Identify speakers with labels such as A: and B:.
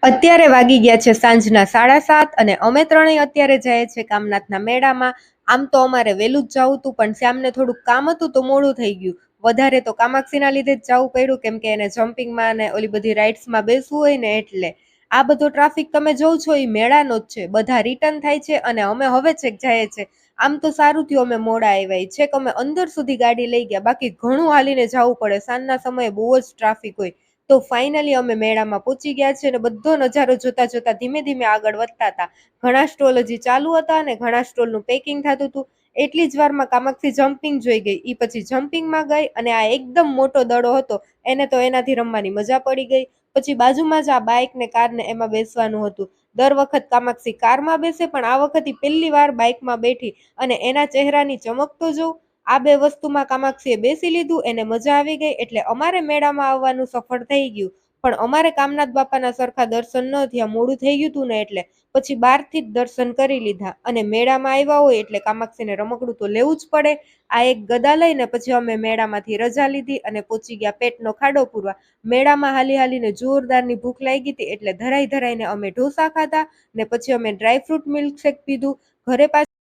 A: અત્યારે વાગી ગયા છે સાંજના 7:30 અને અમે ત્રણેય અત્યારે જઈએ છીએ કામનાથના મેળામાં. આમ તો અમારે વહેલું જ જવું હતું, પણ શ્યામને થોડુંક કામ હતું તો મોડું થઈ ગયું. વધારે તો કામાક્ષીના લીધે જ જવું પડ્યું, કેમ કે એને જમ્પિંગમાં અને ઓલી બધી રાઇડ્સમાં બેસવું હોય ને એટલે. આ બધો ટ્રાફિક તમે જોવ છો એ મેળાનો જ છે. બધા રિટર્ન થાય છે અને અમે હવે છેક જઈએ છીએ. આમ તો સારું થયું અમે મોડા આવ્યા, છેક અમે અંદર સુધી ગાડી લઈ ગયા, બાકી ઘણું હાલીને જવું પડે. સાંજના સમયે બહુ જ ટ્રાફિક હોય. તો ફાઇનલી અમે મેળામાં પહોંચી ગયા છે અને બધો નજારો જોતા જોતા ધીમે ધીમે આગળ વધતા હતા. ઘણા સ્ટોલ હજી ચાલુ હતા અને ઘણા સ્ટોલનું પેકિંગ થતું હતું. એટલી જ વારમાં કામાક્ષી જમ્પિંગ જોઈ ગઈ. ઈ પછી જમ્પિંગમાં ગઈ અને આ એકદમ મોટો દડો હતો, એને તો એનાથી રમવાની મજા પડી ગઈ. પછી બાજુમાં જ આ બાઇક ને કાર ને એમાં બેસવાનું હતું. દર વખત કામાક્ષી કારમાં બેસે, પણ આ વખતે પહેલી વાર બાઇકમાં બેઠી અને એના ચહેરાની ચમક તો જો. આ બે વસ્તુમાં કામાક્ષીએ બેસી લીધું, એને મજા આવી ગઈ. એટલે અમારે મેળામાં આવવાનું સફળ થઈ ગયું. પણ અમારે કામનાથ બાપાના સરખા દર્શન ન થયા, મોડું થઈ ગયું હતું ને એટલે. પછી બહારથી જ દર્શન કરી લીધા. અને મેળામાં આવ્યા હોય એટલે કામાક્ષીને રમકડું તો લેવું જ પડે. આ એક ગદા લઈને પછી અમે મેળામાંથી રજા લીધી અને પહોંચી ગયા પેટનો ખાડો પૂરવા. મેળામાં હાલી હાલીને જોરદારની ભૂખ લાગી હતી, એટલે ધરાઈ ધરાઈને અમે ઢોસા ખાધા ને પછી અમે ડ્રાયફ્રૂટ મિલ્કશેક પીધું. ઘરે પાછા